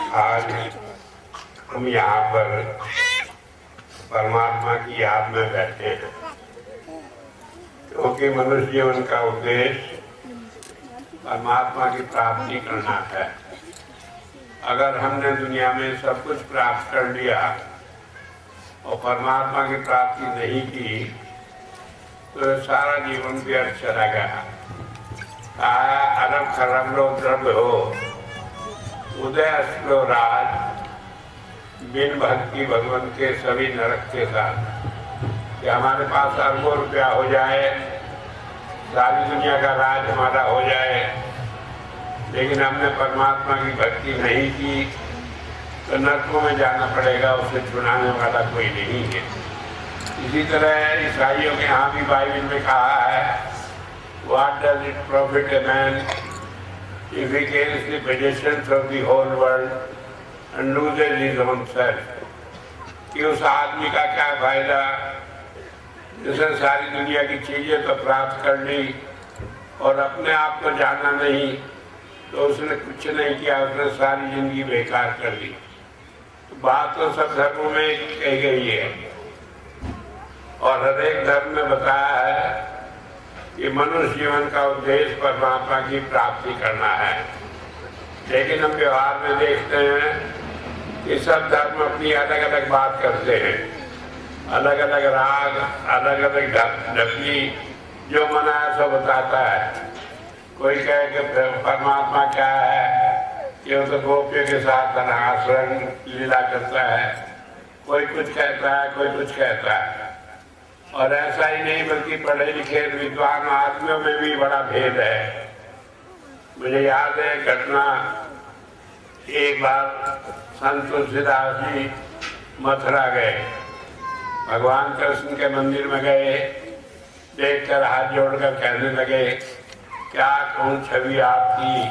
आज हम यहाँ पर परमात्मा की याद में बैठे हैं, क्योंकि मनुष्य जीवन का उद्देश्य परमात्मा की प्राप्ति करना है। अगर हमने दुनिया में सब कुछ प्राप्त कर लिया और परमात्मा की प्राप्ति नहीं की तो सारा जीवन व्यर्थ चला गया। अरब खरब लो द्रव्य हो, उदय अस्लो राज, बिन भक्ति भगवान के सभी नरक के साथ। कि हमारे पास अरबों रुपया हो जाए, सारी दुनिया का राज हमारा हो जाए, लेकिन हमने परमात्मा की भक्ति नहीं की तो नरकों में जाना पड़ेगा, उसे छुड़ाने वाला कोई नहीं है। इसी तरह ईसाइयों के यहाँ भी बाइबल में कहा है, What does it profit a man if he gains the possessions of the whole world and loses his own self? कि उस आदमी का क्या फायदा जिसने सारी दुनिया की चीजें तो प्राप्त कर ली और अपने आप को जाना नहीं, तो उसने कुछ नहीं किया, उसने सारी जिंदगी बेकार कर दी। तो बात तो सब धर्मों में कही गई है और हर एक धर्म में बताया है कि मनुष्य जीवन का उद्देश्य परमात्मा की प्राप्ति करना है। लेकिन हम व्यवहार में देखते हैं कि सब धर्म अपनी अलग अलग बात करते हैं, अलग अलग राग, अलग अलग ढपली, जो मना है सो बताता है। कोई कहे कि परमात्मा क्या है कि वो तो गोपियों के साथ आचरण लीला करता है, कोई कुछ कहता है, कोई कुछ कहता है। और ऐसा ही नहीं बल्कि पढ़े लिखे विद्वान आदमियों में भी बड़ा भेद है। मुझे याद है घटना, एक बार संत तुलसीदास जी मथुरा गए, भगवान कृष्ण के मंदिर में गए, देखकर हाथ जोड़कर कहने लगे, क्या कौन छवि आपकी,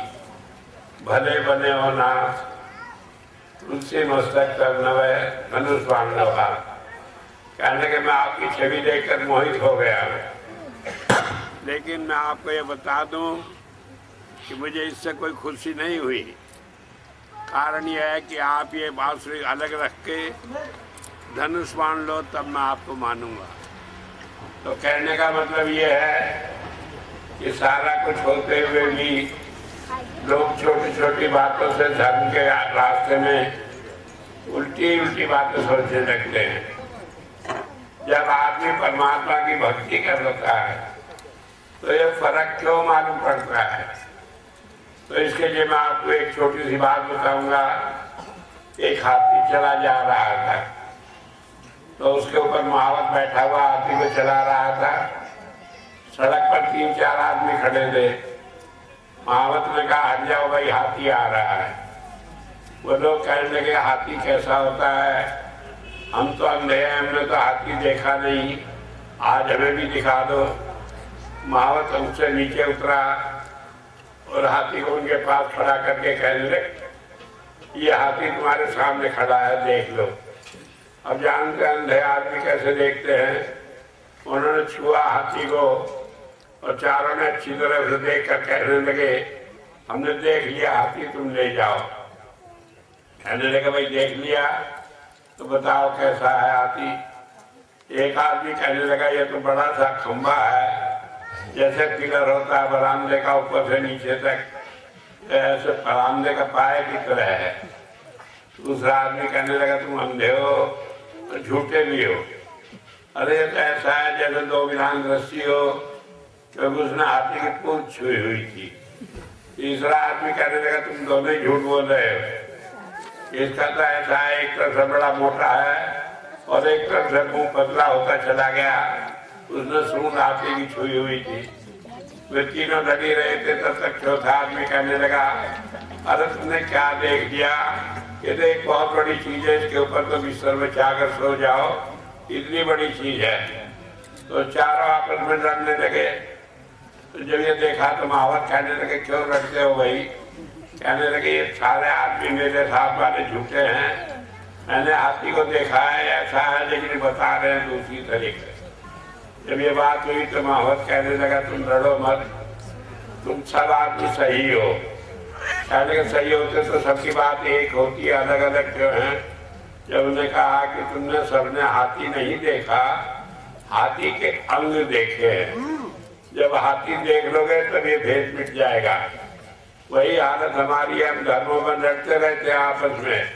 भले बने हो नाथ, तुलसी मस्तक कर नवे धनुष बाण लोहा। कहने के मैं आपकी छवि देखकर मोहित हो गया, लेकिन मैं आपको ये बता दूं कि मुझे इससे कोई खुशी नहीं हुई। कारण यह है कि आप ये बांसुरी अलग रख के धनुष बाण लो तब मैं आपको मानूंगा। तो कहने का मतलब ये है कि सारा कुछ होते हुए भी लोग छोटी छोटी बातों से धर्म के रास्ते में उल्टी उल्टी बातें सोचने लगते हैं। जब आदमी परमात्मा की भक्ति कर लेता है तो ये फर्क क्यों मालूम पड़ता है? तो इसके लिए मैं आपको एक छोटी सी बात बताऊंगा। एक हाथी चला जा रहा था, तो उसके ऊपर महावत बैठा हुआ हाथी को चला रहा था। सड़क पर 3-4 आदमी खड़े थे। महावत ने कहा, हट जाओ भाई, हाथी आ रहा है। वो लोग कहने लगे, हाथी कैसा होता है, हम तो अंधे हैं, हमने तो हाथी देखा नहीं, आज हमें भी दिखा दो। महावत हमसे नीचे उतरा और हाथी को उनके पास खड़ा करके कहने लगे, ये हाथी तुम्हारे सामने खड़ा है, देख लो। अब जानते अंधे आदमी कैसे देखते हैं। उन्होंने छुआ हाथी को और चारों ने अच्छी तरह से देख कर कहने लगे, हमने देख लिया हाथी, तुम ले जाओ। कहने लगे, भाई देख लिया तो बताओ कैसा है हाथी। एक आदमी कहने लगा, ये तो बड़ा सा खंबा है, जैसे पिलर होता है बरामदे का ऊपर से नीचे तक, ऐसे बरामदे का पाए की तरह है। दूसरा आदमी कहने लगा, तुम अंधे हो और झूठे भी हो। अरे तो ऐसा है जैसे 2 विधान दृष्टि हो, क्योंकि उसने हाथी की पूंछ छुई हुई थी। तीसरा आदमी कहने लगा, तुम दोनों ही झूठ बोल रहे हो। इसका तो ऐसा है, एक तरफ से बड़ा मोटा है और एक तरफ से मुंह पतला होता चला गया। उसने सूंड हाथी की छुई हुई थी। वे तीनों लगे रहे थे, तब तक चौथा आदमी कहने लगा, अरे तुमने क्या देख लिया, ये तो एक बहुत बड़ी चीज है, इसके ऊपर तो बिस्तर में जाकर सो जाओ, इतनी बड़ी चीज है। तो चारों आपस में लड़ने लगे। तो जब ये देखा तो महावत कहने लगे, क्यों लड़ते हो भाई? कहने लगे, ये सारे आदमी मेरे साथ वाले झूठे हैं, मैंने हाथी को देखा है, ऐसा है, लेकिन बता रहे हैं दूसरी तरीके। जब ये बात हुई तो महावत कहने लगा, तुम लड़ो मत, तुम सब आदमी सही हो, कहने के सही होते तो सबकी बात एक होती, अलग अलग क्यों है। जब उन्होंने कहा कि तुमने सबने हाथी नहीं देखा, हाथी के अंग देखे हैं। जब हाथी देख लोगे तब ये भेद मिट जाएगा। वही हालत हमारी, हम धर्मों में लड़ते रहते हैं आपस में,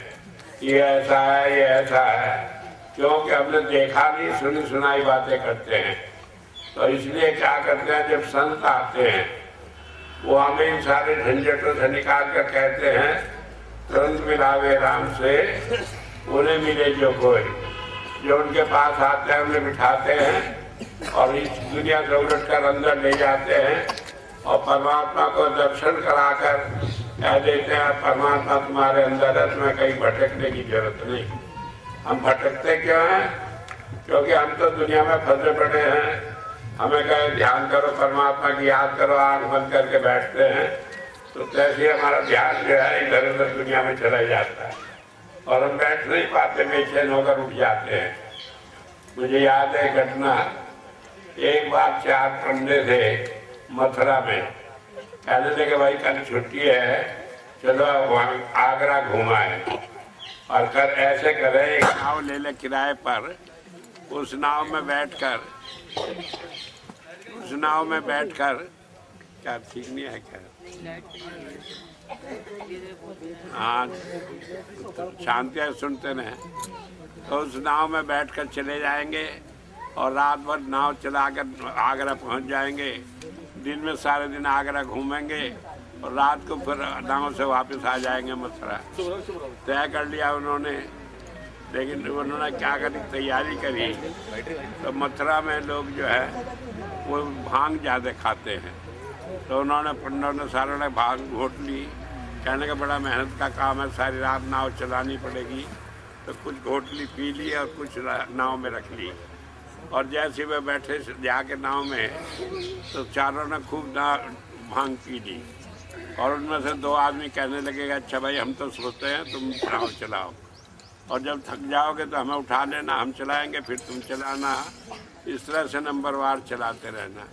ये ऐसा है ये ऐसा है, क्योंकि हमने देखा नहीं, सुनी सुनाई बातें करते हैं। तो इसलिए क्या करते हैं, जब संत आते हैं वो हमें इन सारे झंझटों से निकाल कर कहते हैं तुरंत मिलावे राम से उन्हें मिले जो कोई। जो उनके पास आते हैं उन्हें बिठाते हैं और इस दुनिया से उलट कर अंदर ले जाते हैं और परमात्मा को दर्शन कराकर कह देते हैं परमात्मा तुम्हारे अंदर है, तुम्हें कहीं भटकने की जरूरत नहीं। हम भटकते क्यों हैं? क्योंकि हम तो दुनिया में फंसे पड़े हैं। हमें कहे ध्यान करो, परमात्मा की याद करो, आंख बंद करके बैठते हैं तो तैसे हमारा ध्यान जो है इधर उधर दुनिया में चला जाता है और हम बैठ नहीं पाते, बेचैन होकर उठ जाते हैं। मुझे याद है घटना, एक बार 4 पंडे थे मथुरा में, कहने लगे भाई कल छुट्टी है, चलो वहाँ आगरा घुमाए और कर ऐसे करें एक नाव ले ले किराए पर, उस नाव में बैठकर क्या ठीक नहीं है क्या? हाँ शांति सुनते हैं। तो उस नाव में बैठकर चले जाएंगे और रात भर नाव चलाकर आगरा पहुंच जाएंगे। दिन में सारे दिन आगरा घूमेंगे और रात को फिर नाव से वापस आ जाएंगे मथुरा। तय कर लिया उन्होंने, लेकिन उन्होंने क्या करी, तैयारी करी तो मथुरा में लोग जो है वो भांग ज़्यादा खाते हैं। तो उन्होंने पंडितों ने सारों ने भांग घोट ली। कहने का बड़ा मेहनत का काम है, सारी रात नाव चलानी पड़ेगी, तो कुछ घोट ली पी ली और कुछ नाव में रख ली। और जैसे वे बैठे जाके नाव में तो चारों ने खूब भांग पी ली और उनमें से 2 आदमी कहने लगेगा अच्छा भाई हम तो सोते हैं, तुम नाव चलाओ और जब थक जाओगे तो हमें उठा लेना, हम चलाएंगे फिर तुम चलाना। इस तरह से नंबरवार चलाते रहना।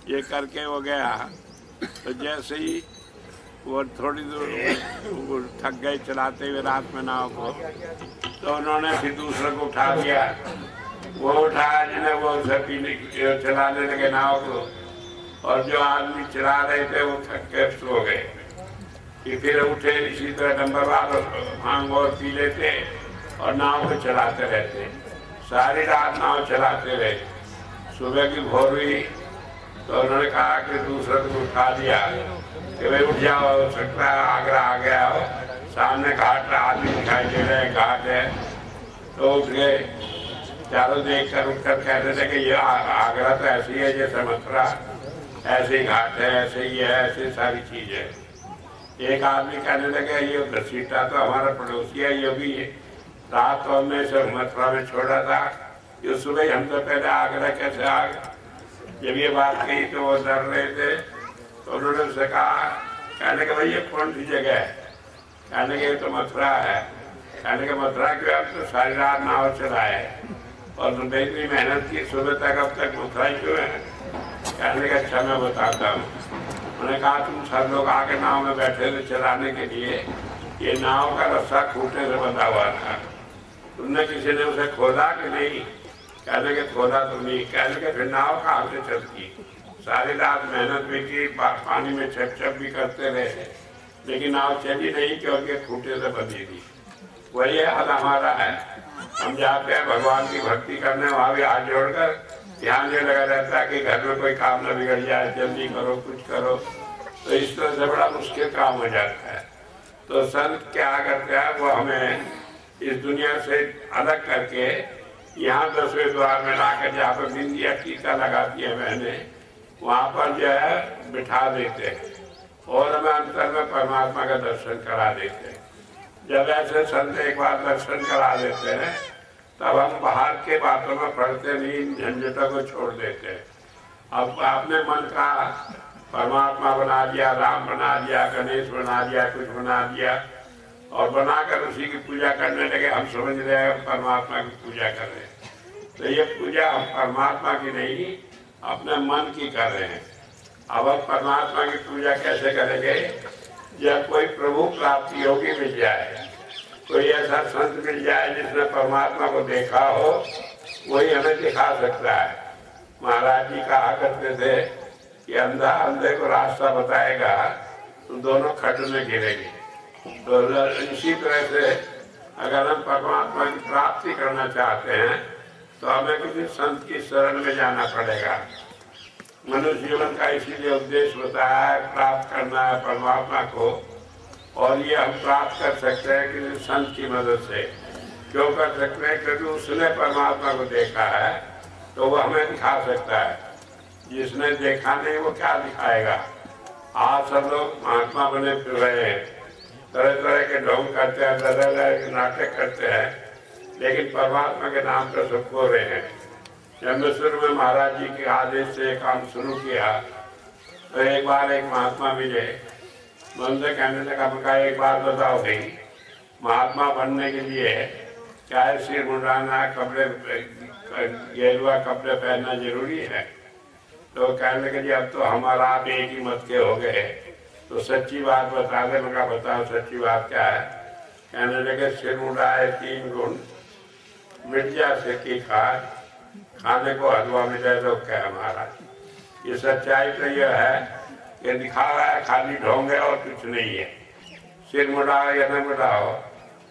ये करके वो गया तो जैसे ही वो थोड़ी दूर थक गए चलाते हुए रात में नाव को, तो उन्होंने फिर दूसरे को उठा दिया। वो उठाया जिन्हें वो चलाने लगे नाव को, और जो आदमी चला रहे थे वो थक के सो गए। कि फिर उठे, इसी तरह नंबरवार भांग और पी लेते और नाव को चलाते रहते। सारी रात नाव चलाते रहे। सुबह की भोर हुई तो उन्होंने कहा कि दूसरे को उठा दिया कि भाई उठ जाओ, हो सकता है आगरा आ गया हो, सामने घाट आदमी दिखाई दे रहे हैं, घाट है। तो उठ गए, चारों देख कर उठकर कहते थे कि ये आगरा तो ऐसी है जैसे मथुरा, ऐसे ही घाट है, ऐसे ही है, ऐसी सारी चीज है। एक आदमी कहने लगे ये घसीटा तो हमारा पड़ोसी है, ये भी रात तो हमने इसे मथुरा में छोड़ा था, ये सुबह हम तो पहले आगरा कैसे आ गए। जब ये बात कही तो वो डर रहे थे, तो उन्होंने उससे कहा, कहने के भाई ये कौन सी जगह है? कहने के तो मथुरा है। कहने के मथुरा क्यों? अब तो सारी रात नाव चलाए और तुमने इतनी मेहनत की सुबह तक, अब तक मथुरा क्यों है? कहने का अच्छा मैं बताता हूँ। उन्होंने कहा तुम सब लोग आके नाव में बैठे थे चलाने के लिए, ये नाव का रस्सा खूंटे से बंधा हुआ था, तुमने किसी ने उसे खोदा कि नहीं? कहने के खोदा तो नहीं। कहने के फिर नाव कहाँ से चलती? सारी रात मेहनत भी की, पानी में छप भी करते रहे, लेकिन नाव चली नहीं क्योंकि खूंटे से बंधी थी। वही हाल हमारा है। हम जाते हैं भगवान की भक्ति करने, वहाँ भी हाथ जोड़कर ध्यान ये लगा रहता है कि घर में कोई काम न बिगड़ जाए, जल्दी करो, कुछ करो, तो इस तरह से बड़ा मुश्किल काम हो जाता है। तो संत क्या करते हैं, वो हमें इस दुनिया से अलग करके यहाँ 10वें द्वार में लाकर जहाँ पर बिंदिया टीका लगाती है मैंने, वहाँ पर जो है बिठा देते हैं और हमें अंतर में परमात्मा का दर्शन करा देते हैं। जब ऐसे संत एक बार दर्शन करा देते हैं तब हम बाहर के बातों में पढ़ते नहीं, झंझटों को छोड़ देते हैं। अब आपने मन का परमात्मा बना दिया, राम बना दिया, गणेश बना दिया, कुछ बना दिया और बनाकर उसी की पूजा करने लगे। हम समझ रहे हैं परमात्मा की पूजा कर रहे हैं, तो ये पूजा हम परमात्मा की नहीं अपने मन की कर रहे हैं। अब हम परमात्मा की पूजा कैसे करेंगे? या कोई प्रभु प्राप्ति योगी मिल जाए, कोई ऐसा संत मिल जाए जिसने परमात्मा को देखा हो, वही हमें दिखा सकता है। महाराज जी कहा करते थे कि अंधा अंधे को रास्ता बताएगा तो दोनों खड्ड में गिरेंगे। तो इसी तरह से अगर हम परमात्मा की प्राप्ति करना चाहते हैं तो हमें किसी संत की शरण में जाना पड़ेगा। मनुष्य जीवन का इसीलिए उद्देश्य बताया है, प्राप्त करना है परमात्मा को, और ये हम प्राप्त कर सकते हैं किसी संत की मदद से। क्यों कर सकते हैं? क्योंकि उसने परमात्मा को देखा है तो वो हमें दिखा सकता है। जिसने देखा नहीं वो क्या दिखाएगा? आज सब लोग महात्मा बने फिर रहे हैं, तरह तरह के ढोंग करते हैं, तरह तरह के नाटक करते हैं, लेकिन परमात्मा के नाम पर सब खो रहे हैं। जब मैं शुरू में महाराज जी के आदेश से काम शुरू किया तो एक बार एक महात्मा मिले, मैं उनसे कहने लगा, मैं एक बात बताओ भाई, महात्मा बनने के लिए क्या है सिर मुंडाना, कपड़े गेरुआ कपड़े पहनना जरूरी है? तो कहने लगे जी अब तो हमारा आप एक ही मत के हो गए, तो सच्ची बात बता दे। मैं बताओ सच्ची बात क्या है? कहने लगे सिर मुंडाए 3 गुण, मिर्जा से की खाद, खाने को हलवा मिले तो क्या हमारा। ये सच्चाई तो यह है कि दिखावा है, खाली ढोंग है और कुछ नहीं है। सिर मुड़ाओ या न मुड़ाओ,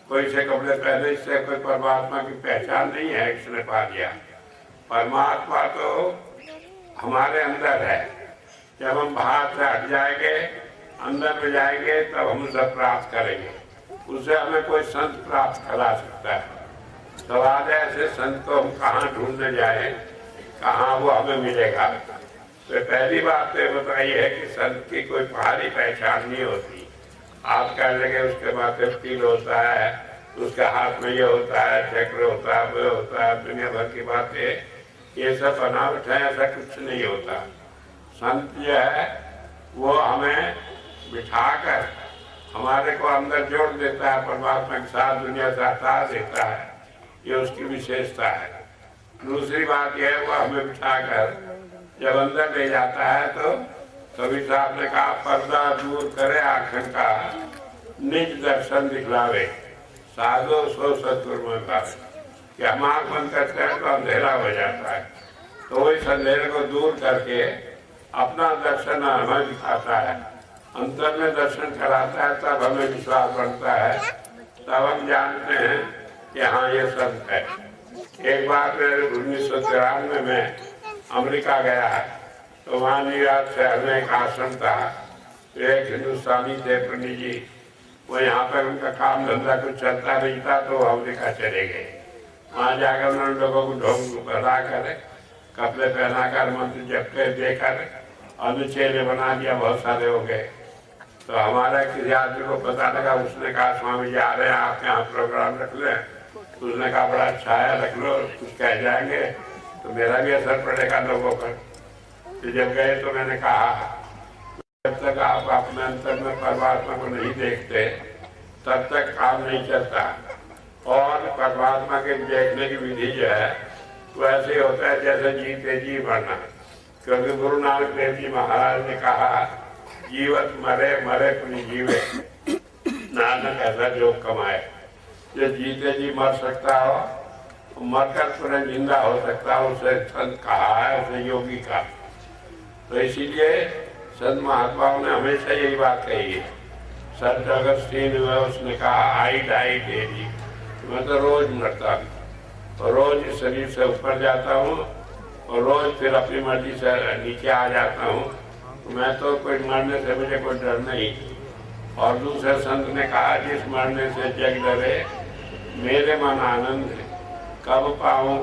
कोई से कपड़े पहने, इससे कोई परमात्मा की पहचान नहीं है इसने पा लिया। परमात्मा तो हमारे अंदर है। जब हम बाहर से हट जाएंगे, अंदर में जाएंगे, तब हम उसे प्राप्त करेंगे। उसे हमें कोई संत प्राप्त करा सकता है। सवाल है ऐसे संत को हम कहाँ ढूंढने जाए, कहाँ वो हमें मिलेगा? तो पहली बात तो बताइए है कि संत की कोई बाहरी पहचान नहीं होती। आप कह लेंगे उसके बाद तिल होता है, उसके हाथ में ये होता है, चक्र होता है, वो होता है, दुनिया भर की बातें, ये सब बनावट है, ऐसा कुछ नहीं होता। संत जो है वो हमें बिठाकर हमारे को अंदर जोड़ देता है, परमात्मा के साथ दुनिया से हटा देता है, ये उसकी विशेषता है। दूसरी बात यह है वो हमें बिठाकर जब अंदर ले जाता है तो कभी साहब ने कहा पर्दा दूर करे आंखन का, निज दर्शन दिखलावे, साधो सो सतुर में पावे। कि हम आंख बंद करते हैं तो अंधेरा हो जाता है, तो वही अंधेरे को दूर करके अपना दर्शन हमें दिखाता है, अंतर में दर्शन कराता है, तब हमें विश्वास बढ़ता है, तब हम जानते हैं कि हाँ ये संत है। एक बार 1993 में अमेरिका गया है, तो वहाँ न्यूयॉर्क शहर में एक आश्रम था, एक हिंदुस्तानी थे पंडित जी, वो यहाँ पर उनका काम धंधा कुछ चलता नहीं था तो अमेरिका चले गए। वहाँ जाकर उन्होंने लोगों को ढोंग बना कर, कपड़े पहना कर, मंत्र जप कर देकर अनुचेले बना दिया, बहुत सारे हो गए। तो हमारा किसी आदमी को पता लगा, उसने कहा स्वामी जी आ रहे हैं, आप यहाँ प्रोग्राम रख लें। उसने कहा बड़ा अच्छा है, रख लो, कुछ कह जाएंगे तो मेरा भी असर पड़ेगा लोगों पर। तो जब गए तो मैंने कहा जब तक आप अपने अंतर में परमात्मा को नहीं देखते तब तक काम नहीं चलता। और परमात्मा के देखने की विधि जो है वो ऐसे होता है जैसे जीते जी मरना। क्योंकि गुरु नानक देव जी महाराज ने कहा जीवत मरे मरे पुनि जीवे, नानक ऐसा जो कमाए। जो जीते जी मर सकता हो, मरकर तुरंत जिंदा हो सकता हो, उसे संत कहा है, उसे योगी का। तो इसीलिए संत महात्माओं ने हमेशा यही बात कही है। संत अगस्तीन में उसने कहा आई डाई डेली, मैं तो रोज मरता हूँ और रोज इस शरीर से ऊपर जाता हूँ और रोज फिर अपनी मर्जी से नीचे आ जाता हूँ। मैं तो कोई मरने से मुझे कोई डर नहीं। और दूसरे संत ने कहा जिस मरने से जग डरे मेरे मन आनंद है, कब पाऊँ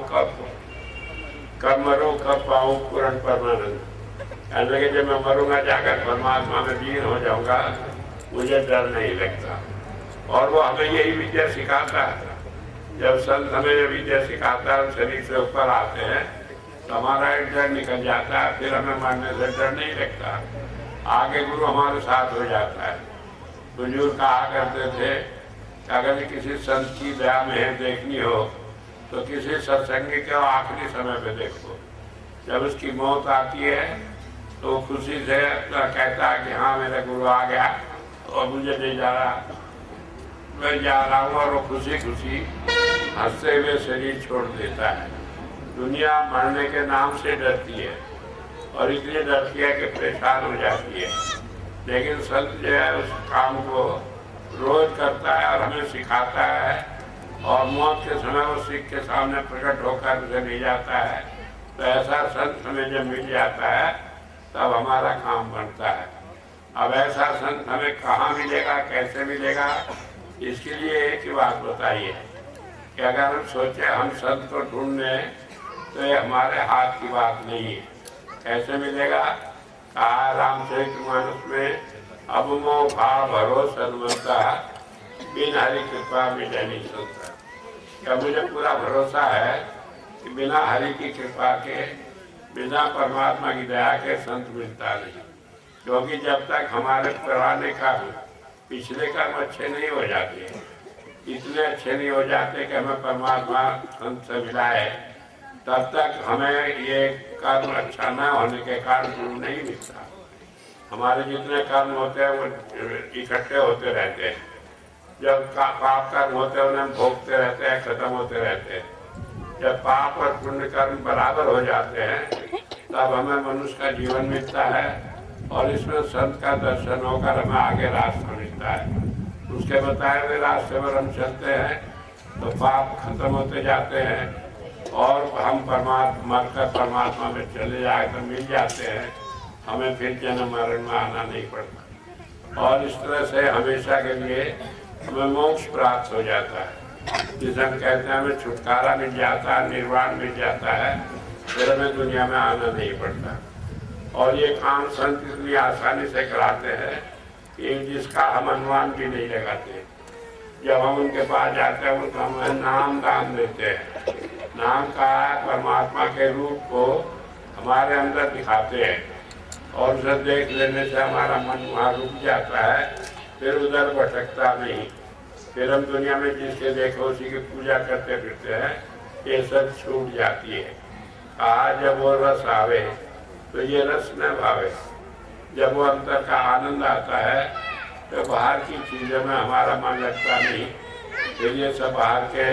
कब मरूँ कब पाऊँ पूर्ण परमानंद। कहने लगे जब मैं मरूंगा जाकर परमात्मा में लीन हो जाऊंगा, मुझे डर नहीं लगता। और वो हमें यही विद्या सिखाता है। जब संत हमें ये विद्या सिखाता है, शरीर से ऊपर आते हैं तो हमारा एक डर निकल जाता है, फिर हमें मरने से डर नहीं लगता। आगे गुरु हमारे साथ हो जाता है। बुजुर्ग कहा करते थे कि अगर किसी संत की दया में देखनी हो तो किसी सत्संगी के आखिरी समय पे देखो। जब उसकी मौत आती है तो खुशी से कहता है कि हाँ मेरा गुरु आ गया, और मुझे ले जा रहा, मैं जा रहा हूँ और वो खुशी खुशी हंसते हुए शरीर छोड़ देता है। दुनिया मरने के नाम से डरती है और इसलिए डरती है कि परेशान हो जाती है, लेकिन संत जो है उस काम को रोज करता है और हमें सिखाता है, और मौत के समय वो सिख के सामने प्रकट होकर उसे ले जाता है। तो ऐसा संत हमें जब मिल जाता है तब हमारा काम बनता है। अब ऐसा संत हमें कहाँ मिलेगा, कैसे मिलेगा, इसके लिए एक ही बात बताइए कि अगर हम सोचे हम संत को ढूंढने, तो ये हमारे हाथ की बात नहीं है। कैसे मिलेगा? कहा रामचरितमानस में, अब मोह भाव भरोसा सन्मता बिन हरि कृपा मिले नहीं सकता। क्या मुझे पूरा भरोसा है कि बिना हरि की कृपा के, बिना परमात्मा की दया के संत मिलता नहीं, क्योंकि जब तक हमारे पुराने कर्म, पिछले कर्म अच्छे नहीं हो जाते, इतने अच्छे नहीं हो जाते कि हमें परमात्मा संत से मिलाए, तब तक हमें ये कर्म अच्छा न होने के कारण गुरु नहीं मिलता। हमारे जितने कर्म होते हैं वो इकट्ठे होते रहते हैं, जब पाप कर्म होते हैं उन्हें भोगते रहते हैं, खत्म होते रहते हैं। जब पाप और पुण्य कर्म बराबर हो जाते हैं तब हमें मनुष्य का जीवन मिलता है, और इसमें संत का दर्शन होकर हमें आगे रास्ता मिलता है। उसके बताए हुए रास्ते पर हम चलते हैं तो पाप खत्म होते जाते हैं और हम परमात्मा में चले जाए तो मिल जाते हैं, हमें फिर जन्म मरण में आना नहीं पड़ता, और इस तरह से हमेशा के लिए हमें मोक्ष प्राप्त हो जाता है। जिसे हम कहते हैं हमें छुटकारा मिल जाता है, निर्वाण मिल जाता है, फिर हमें दुनिया में आना नहीं पड़ता। और ये काम संत इतनी आसानी से कराते हैं कि जिसका हम अनुमान भी नहीं लगाते। जब हम उनके पास जाते हैं उनको हमें नाम दान देते हैं। नाम का परमात्मा के रूप को हमारे अंदर दिखाते हैं, और उसे देख लेने से हमारा मन वहाँ रुक जाता है, फिर उधर भटकता नहीं। फिर हम दुनिया में जिसके देखो उसी की पूजा करते फिरते हैं, ये सब छूट जाती है। कहा जब वो रस आवे तो ये रस न भावे। जब वो अंतर का आनंद आता है तो बाहर की चीज़ों में हमारा मन लगता नहीं, फिर ये सब बाहर के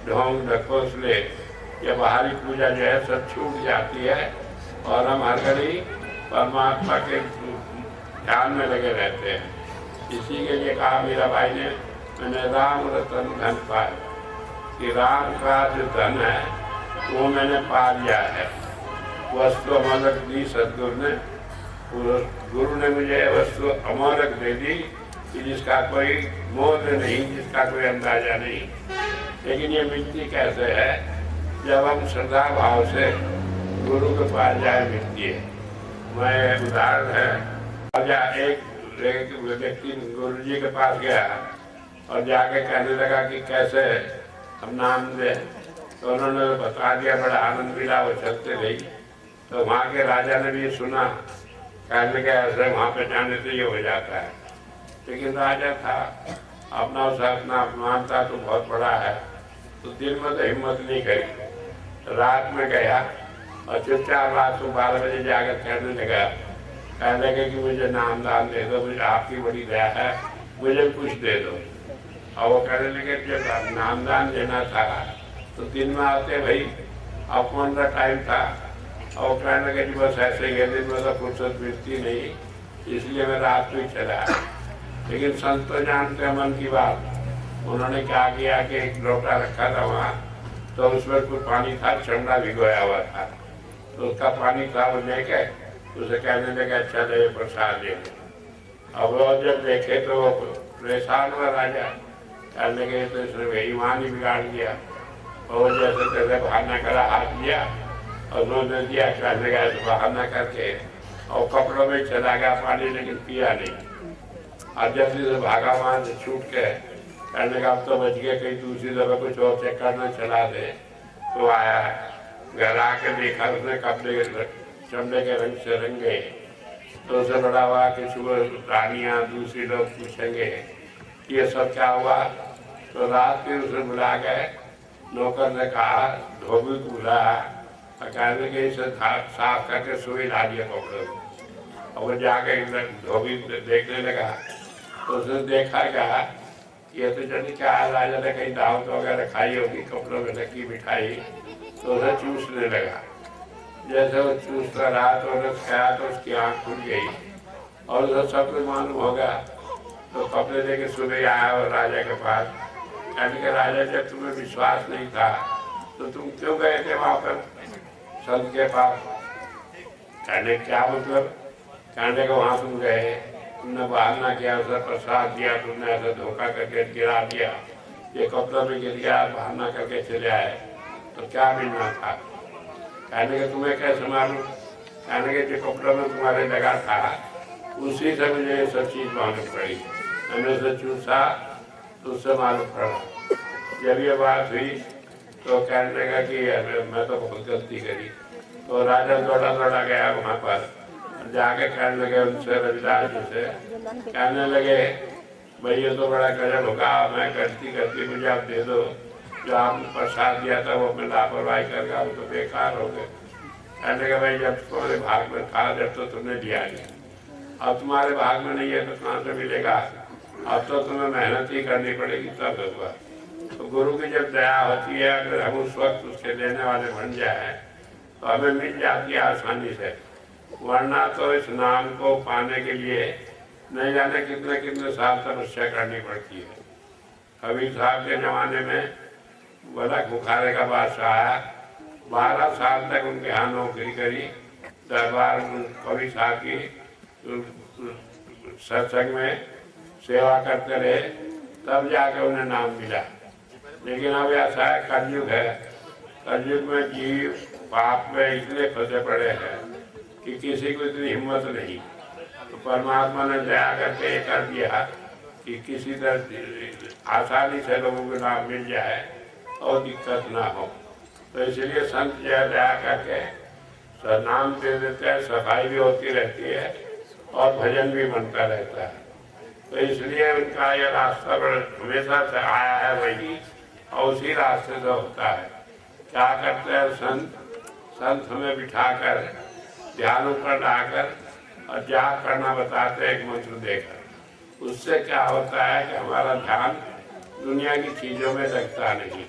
ढोंग ढकोसले, ये बाहरी पूजा जो है सब छूट जाती है, और हम हर घड़ी परमात्मा के ध्यान में लगे रहते हैं। इसी के लिए कहा मीरा भाई ने, मैंने राम रतन धन पाया, कि राम का जो धन है वो मैंने पा लिया है। वस्तु अमोलक दी सदगुरु ने, गुरु ने मुझे वस्तु अमोलक दे दी कि जिसका कोई मोल नहीं, जिसका कोई अंदाजा नहीं। लेकिन ये मिलती कैसे है? जब हम श्रद्धा भाव से गुरु के पास जाए मिलती है। मैं उदाहरण है, और एक व्यक्ति गुरु जी के पास गया और जाके कहने लगा कि कैसे हम नाम दें, तो उन्होंने बता दिया, बड़ा आनंद मिला। वो चलते रही तो वहाँ के राजा ने भी सुना, कहने के ऐसे वहाँ पे जाने से ये हो जाता है। लेकिन राजा था अपना, उसे अपना अपमान था तो बहुत बड़ा है, तो दिन में तो हिम्मत नहीं करी। रात में गया और चुपचाप रात को 12 बजे जाकर कहने लगा कि मुझे नाम दान दे दो, मुझे आपकी बड़ी दया है, मुझे कुछ दे दो। और वो कहने लगे जब नाम दान देना था तो दिन में आते भाई, अब कौन सा टाइम था। और कहने लगे कि बस ऐसे ही, दिन में तो फुर्सत मिलती नहीं, इसलिए मैं रात को ही चला। लेकिन संत तो जानते हैं मन की बात। उन्होंने क्या किया कि एक लोटा रखा था वहाँ, तो उसमें कुछ पानी था, चमड़ा भिगोया हुआ था, तो उसका पानी था, वो लेके उसे कहने लगे अच्छा ले प्रसाद ले। अब वो जब देखे तो वो परेशान हुआ राजा, कहने लगे तो इसने बेईमान ही बिगाड़ दिया। और जैसे तैसे बहाना करा, हाथ दिया और उन्होंने दिया, कहने लगा तो बहाना करके और कपड़ों में चला गया पानी, लेकिन पिया नहीं। और जल्दी से भागा वहाँ से छूट के, कहने का अब तो बच गया, कहीं दूसरी जगह कुछ और चेक करना चला दे। तो आया, घर आके देखा उसने कपड़े चमड़े के रंग से रंगे, तो उसे बड़ा हुआ कि सुबह रानियाँ दूसरी लोग पूछेंगे ये सब क्या हुआ। तो रात में उसे बुला गए, नौकर ने कहा धोबी को बुलाया, कहने के इसे साफ करके सुई ला दिया कपड़े। और वो जाके धोबी देखने लगा तो उसने देखा क्या, ये तो जल्दी क्या राजा ने कहीं दावत वगैरह खाई होगी, कपड़ों में ढकी मिठाई, तो उसे चूसने लगा। जैसे वो चूसता रहा तो उन्हें खाया तो उसकी आँख खुल गई और उसे सब कुछ मालूम हो गया। तो कपड़े लेके सुबह आया और राजा के पास, कहने के राजा जब तुम्हें विश्वास नहीं था तो तुम क्यों गए थे वहाँ पर संत के पास? कहने क्या मतलब? कहने को वहाँ तुम गए, तुमने बहाना किया, उसे प्रसाद दिया, तुमने ऐसा धोखा करके गिरा दिया, ये कपड़ा में गिर गया, बहाना करके चले आए, तो क्या मिलना था? कहने के तुम्हें कैसे मालूम? कहने के जो कपड़ा में तुम्हारे लगा था उसी से मुझे ये सब चीज़ मालूम पड़ी, मैंने उसे चूसा तो उससे मालूम पड़ा। जब ये बात हुई तो कहने लगा कि मैं तो बहुत गलती करी। तो राजा दौड़ा दौड़ा गया वहाँ पर, जाके कहने लगे उनसे, रविदास जी से कहने लगे, भाई ये तो बड़ा गजब होगा, मैं गलती करती, मुझे आप दे दो, जो आपने प्रसाद दिया था वो मैं लापरवाही कर गया, वो तो बेकार हो गए। कहने लगे भाई जब तुम्हारे भाग में था जब तो तुमने दिया नहीं, अब तुम्हारे भाग में नहीं है तो कहाँ से मिलेगा? अब तो तुम्हें मेहनत ही करनी पड़ेगी तब होगा। तो गुरु की जब दया होती है, अगर हम उस वक्त उसके देने वाले बन जाए तो हमें मिल जाती है आसानी से, वरना तो इस नाम को पाने के लिए नहीं जाने कितने कितने साल तपस्या करनी पड़ती है। कबीर साहब के जमाने में बड़ा बुखारे का बादशाह आया, 12 साल तक उनके यहाँ नौकरी करी, दरबार कबीर साहब की सत्संग में सेवा करते रहे, तब जाकर उन्हें नाम मिला। लेकिन अब ऐसा है, कलयुग है, कलयुग में जीव पाप में इसलिए फंसे पड़े हैं कि किसी को इतनी हिम्मत नहीं। तो परमात्मा ने दया करके ये कर दिया कि किसी तरह आसानी से लोगों को नाम मिल जाए और दिक्कत ना हो। तो इसलिए संत जो है दया करके नाम दे देते हैं, सफाई भी होती रहती है और भजन भी बनता रहता है। तो इसलिए उनका यह रास्ता हमेशा से आया है वही, और उसी रास्ते से होता है। क्या करते हैं संत हमें बिठाकर ध्यान ऊपर लाकर और जाप करना बताते हैं, एक मंत्र देकर। उससे क्या होता है कि हमारा ध्यान दुनिया की चीज़ों में लगता नहीं,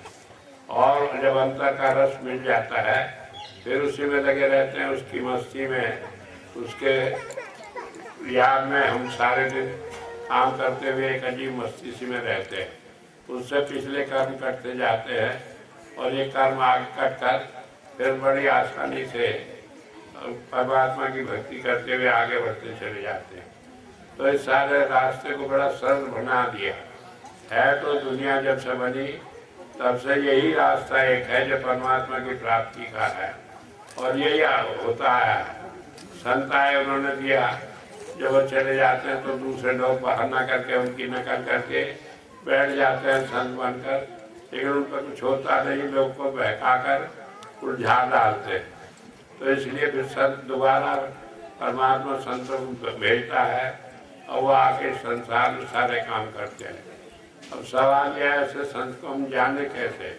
और जब अंतर का रस मिल जाता है फिर उसी में लगे रहते हैं, उसकी मस्ती में, उसके याद में हम सारे दिन काम करते हुए एक अजीब मस्ती सी में रहते हैं। उससे पिछले कर्म करते जाते हैं और ये कर्म आगे कट कर फिर बड़ी आसानी से परमात्मा की भक्ति करते हुए आगे बढ़ते चले जाते हैं। तो इस सारे रास्ते को बड़ा सरल बना दिया है। तो दुनिया जब से बनी तब से यही रास्ता एक है जो परमात्मा की प्राप्ति का है, और यही होता है। संत आए, उन्होंने दिया, जब वो चले जाते हैं तो दूसरे लोग बहाना करके उनकी नकल करके बैठ जाते हैं संत बनकर, लेकिन उन पर कुछ होता नहीं, लोग को बहका कर उलझा डालते। तो इसलिए फिर संत दोबारा परमात्मा संतों को भेजता है और वो आके संसार में सारे काम करते हैं। अब सवाल यह है, ऐसे संत को हम जाने कैसे?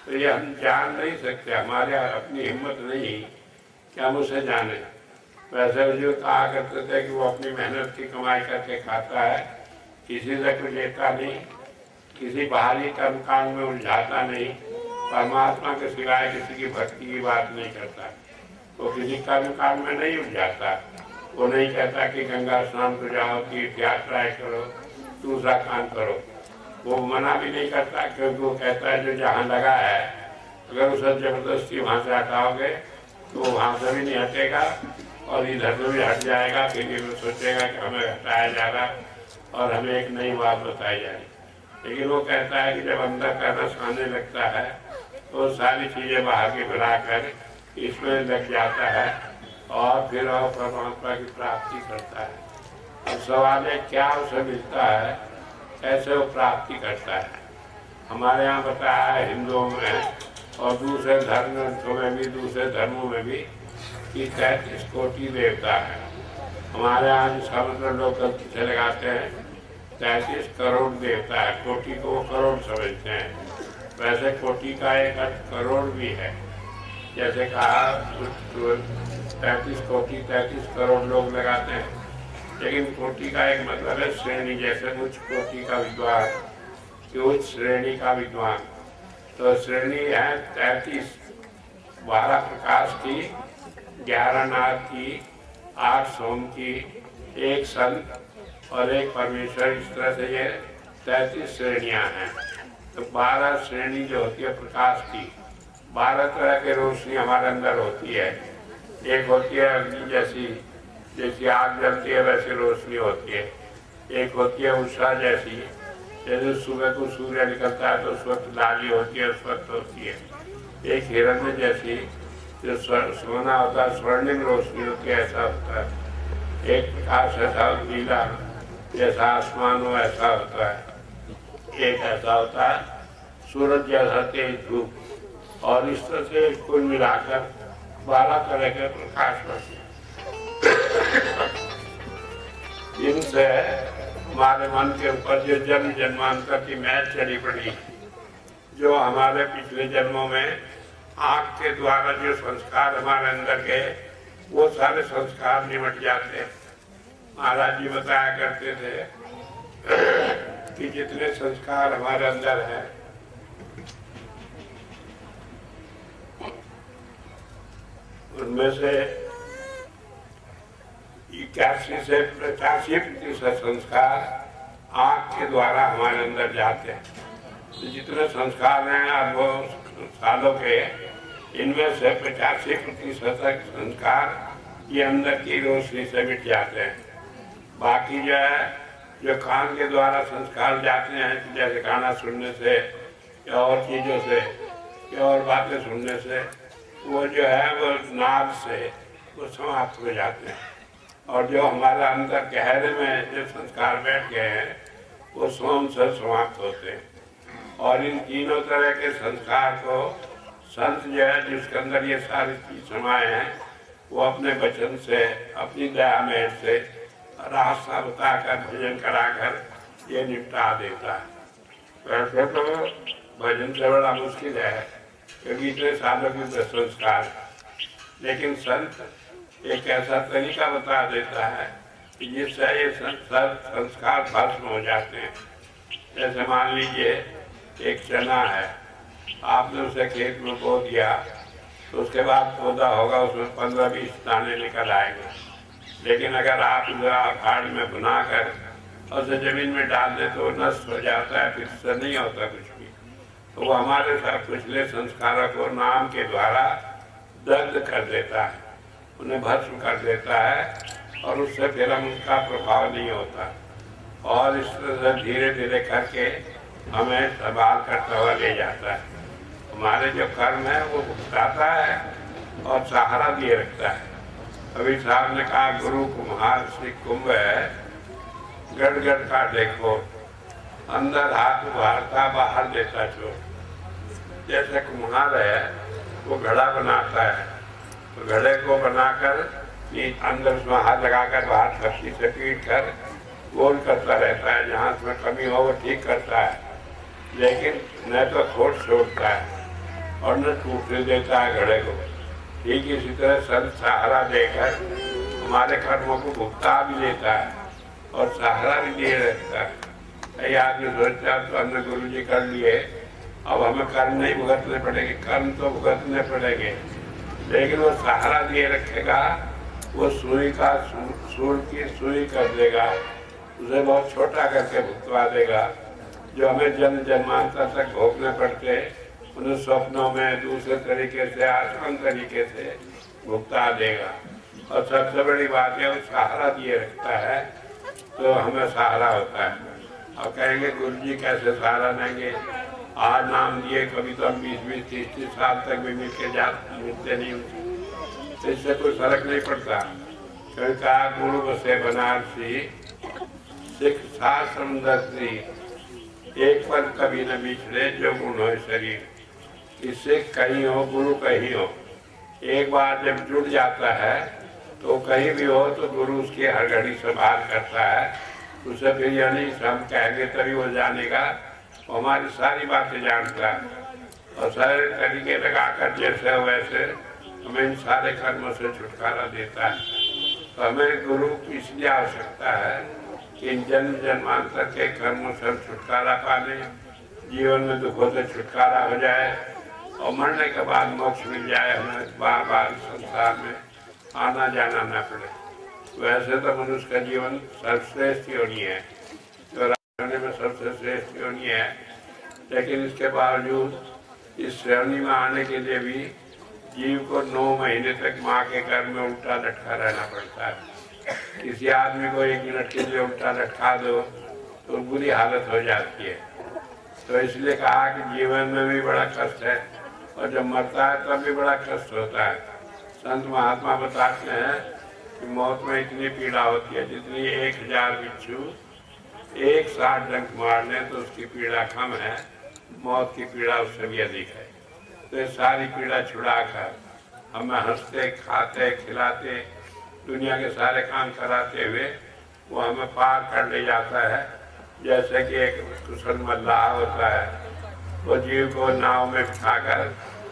तो ये हम जान नहीं सकते, हमारे अपनी हिम्मत नहीं कि हम उसे जाने। वैसे जो कहा करते थे कि वो अपनी मेहनत की कमाई करके खाता है, किसी से कुछ लेता नहीं, किसी बाहरी कर्मकांड में उलझाता नहीं, परमात्मा के सिवाय किसी की भक्ति की बात नहीं करता, वो किसी कर्मकांड में नहीं उलझाता। वो नहीं कहता कि गंगा स्नान को जाओ, तीर्थ यात्राएं करो, दूसरा काम करो। वो मना भी नहीं करता, क्योंकि वो कहता है जो जहाँ लगा है अगर उसे जबरदस्ती वहाँ से हटाओगे तो वहाँ से भी नहीं हटेगा और इधर से भी हट जाएगा। फिर ये सोचेगा कि हमें हटाया जा रहा और हमें एक नई बात बताई जा रही। लेकिन वो कहता है कि जब अंदर का रस आने लगता है तो सारी चीज़ें बाहर की भुला कर इसमें लग जाता है और फिर और परमात्मा की प्राप्ति करता है। अब सवाल है क्या उसे मिलता है, कैसे वो प्राप्ति करता है। हमारे यहाँ बताया है हिंदुओं में और दूसरे धर्मों में भी, दूसरे धर्मों में भी कि 33 कोटि देवता है। हमारे यहाँ जिसका मतलब लोग गलती से लगाते हैं 33 करोड़ देवता है, कोटि को करोड़ समझते हैं। वैसे कोटि का एक अर्थ करोड़ भी है। जैसे कहा 33 कोटि 33 करोड़ लोग लगाते हैं, लेकिन कोटि का एक मतलब है श्रेणी, जैसे उच्च कोटि का विद्वान कि उच्च श्रेणी का विद्वान। तो श्रेणी है 33, 12 प्रकाश की, 11 नाग की, 8 सोम की, 1 संत और 1 परमेश्वर। इस तरह से ये 33 श्रेणियां हैं। तो 12 श्रेणी जो होती है प्रकाश की, 12 तरह की रोशनी हमारे अंदर होती है। एक होती है अग्नि जैसी, जैसी आग जलती है वैसी रोशनी होती है। एक होती है उषा जैसी, जैसे सुबह को सूर्य निकलता है तो स्वच्छ लाली होती है, स्वच्छ होती है। एक हिरण्य जैसी, जो सोना होता है, स्वर्णिम रोशनी होती है, ऐसा होता है। एक प्रकाश ऐसा नीला, जैसा आसमान हो ऐसा होता है। एक ऐसा होता है सूरज जैसा तेज धूप। और इस तरह से कुल मिलाकर 12 तरह के प्रकाश होते हैं। इनसे हमारे मन के ऊपर जो जन्म जन्मांतर की मैल चली पड़ी, जो हमारे पिछले जन्मों में आँख के द्वारा जो संस्कार हमारे अंदर गए, वो सारे संस्कार निमट जाते हैं। महाराज जी बताया करते थे कि जितने संस्कार हमारे अंदर हैं, उनमें से 81 से 85% संस्कार आँख के द्वारा हमारे अंदर जाते हैं। तो जितने संस्कार हैं अरबों सालों के, इनमें से 85% संस्कार ये अंदर की रोशनी से मिट जाते हैं। बाकी जो है, जो कान के द्वारा संस्कार जाते हैं, जैसे गाना सुनने से या और चीज़ों से या और बातें सुनने से, वो जो है वो नाद से वो समाप्त हो जाते हैं। और जो हमारा अंदर गहरे में जो संस्कार बैठ गए हैं, वो सोम से समाप्त होते हैं। और इन तीनों तरह के संस्कार को संत जो है, जिसके अंदर ये सारी चीज समाये हैं, वो अपने वचन से, अपनी दया में से रास्ता बताकर, भजन कराकर ये निपटा देता है। वैसे तो भजन से बड़ा मुश्किल है, क्योंकि इतने सालों की संस्कार, लेकिन संत एक ऐसा तरीका बता देता है कि जिससे ये संस्कार भस्म हो जाते हैं। जैसे मान लीजिए एक चना है, आपने उसे खेत में बो दिया, तो उसके बाद पौधा होगा, उसमें 15-20 दाने निकल आएंगे। लेकिन अगर आप उसे आखाड़ में बनाकर और उसे जमीन में डाल दें तो नष्ट हो जाता है, फिर से नहीं होता कुछ भी। तो वो हमारे साथ पिछले संस्कारों को नाम के द्वारा दग्ध कर देता है, उन्हें भस्म कर देता है, और उससे फिर हम उसका प्रभाव नहीं होता। और इस तरह से धीरे धीरे करके हमें संभाल करता हुआ ले जाता है। हमारे जो कर्म है वो भुगताता है और सहारा दिए रखता है। अभी साहब ने कहा गुरु कुम्हार श्री कुंभ है, गड़ गड़ का देखो, अंदर हाथ उभारता बाहर देता चोर। जैसे कुम्हार है वो घड़ा बनाता है, तो घड़े को बनाकर अंदर उसमें हाथ लगाकर बाहर खप्सी से पीट कर गोल करता रहता है, जहाँ उसमें कमी हो वो ठीक करता है, लेकिन न तो खोट छोड़ता है और न टूटने देता है घड़े को। ठीक इसी तरह संत सहारा देकर हमारे कर्मों को भुगता भी देता है और सहारा भी दिए रहता है। कई आदमी सोचता तो हमने गुरु जी कर लिए, अब हमें कर्म नहीं भुगतने पड़ेंगे। कर्म तो भुगतने पड़ेंगे, लेकिन वो सहारा दिए रखेगा, वो सुई का सूर की सुई कर देगा, उसे बहुत छोटा करके भुगतवा देगा। जो हमें जन्म जन्मांतर तक भोगने पड़ते, उन्हें स्वप्नों में दूसरे तरीके से, आसान तरीके से भुगता देगा। और सबसे बड़ी बात है वो सहारा दिए रखता है, तो हमें सहारा होता है। और कहेंगे गुरु जी कैसे सहारा देंगे, आज नाम दिए, कभी तो हम 20-20, 30-30 साल तक भी मिलते नहीं, तो इससे कोई फर्क नहीं पड़ता। क्योंकि कहा गुरु बसे बनारसी, सिख शास्त्रम दर्शी, एक पल कभी न बिछड़े जो गुण हो शरीर। इससे कहीं हो गुरु कहीं हो, एक बार जब जुड़ जाता है तो कहीं भी हो तो गुरु उसकी हर घड़ी संभाल करता है। उसे फिर यानी हम कहेंगे तभी वो जानेगा, वो हमारी सारी बातें जानता है और सारे तरीके लगाकर जैसे वैसे हमें इन सारे कर्मों से छुटकारा देता है। तो हमें गुरु की इसलिए आवश्यकता है कि इन जन्म जन्मांतर के कर्मों से छुटकारा पा लें, जीवन में दुखों से छुटकारा हो जाए और मरने के बाद मोक्ष मिल जाए, हमें बार बार संसार में आना जाना न पड़े। वैसे तो मनुष्य का जीवन सर्वश्रेष्ठ योनि है, तो रहने में सबसे श्रेष्ठ योनि है, लेकिन इसके बावजूद इस श्रेणी में आने के लिए भी जीव को 9 महीने तक माँ के घर में उल्टा लटका रहना पड़ता है। किसी आदमी को 1 मिनट के लिए उल्टा लटका दो तो बुरी हालत हो जाती है। तो इसलिए कहा कि जीवन में भी बड़ा कष्ट है और जब मरता है तब भी बड़ा कष्ट होता है। संत महात्मा बताते हैं कि मौत में इतनी पीड़ा होती है जितनी 1000 बिच्छू एक साथ डंक मार लें तो उसकी पीड़ा कम है, मौत की पीड़ा उससे भी अधिक है। तो ये सारी पीड़ा छुड़ाकर हमें हंसते खाते खिलाते दुनिया के सारे काम कराते हुए वो हमें पार कर ले जाता है। जैसे कि एक कुशल मल्लाह होता है, वो जीव को नाव में बिठाकर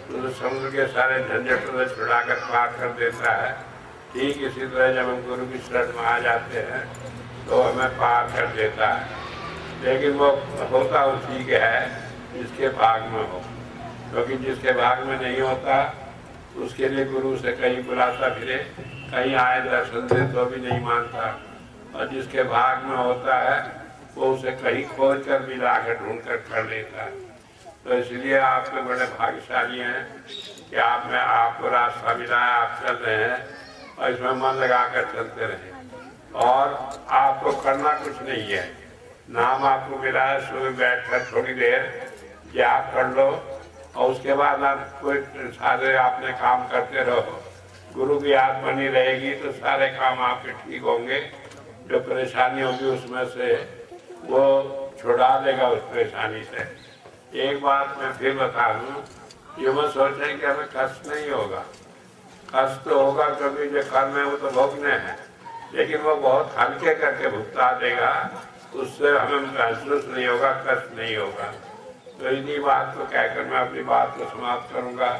तो समुद्र के सारे झंझटों से छुड़ाकर पार कर देता है। ठीक इसी तरह जब हम गुरु की शरण में आ जाते हैं तो हमें पार कर देता है। लेकिन वो होता उसी के है जिसके भाग में हो, क्योंकि जिसके भाग में नहीं होता उसके लिए गुरु से कहीं बुलाता फिरे, कहीं आए दर्शन दे तो भी नहीं मानता, और जिसके भाग में होता है वो उसे कहीं खोज कर मिला कर ढूंढ कर कर लेता है। तो इसलिए आप में बड़े भाग्यशाली हैं कि आपको रास्ता मिला है, आप चल रहे हैं और इसमें मन लगा कर चलते रहे। और आपको करना कुछ नहीं है, नाम आपको मिला है, सुबह बैठ कर थोड़ी देर याद कर लो और उसके बाद आप कोई सारे आपने काम करते रहो। गुरु की याद बनी रहेगी तो सारे काम आपके ठीक होंगे। जो परेशानी होगी उसमें से वो छुड़ा देगा उस परेशानी से। एक बात मैं फिर बता दूं, ये मत सोचें कि हमें कष्ट नहीं होगा। कष्ट तो होगा क्योंकि जो कर्म है वो तो भोगने हैं, लेकिन वो बहुत हल्के करके भुगता देगा, उससे हमें महसूस नहीं होगा, कष्ट नहीं होगा। तो इन्हीं बात को कहकर मैं अपनी बात को समाप्त करूंगा।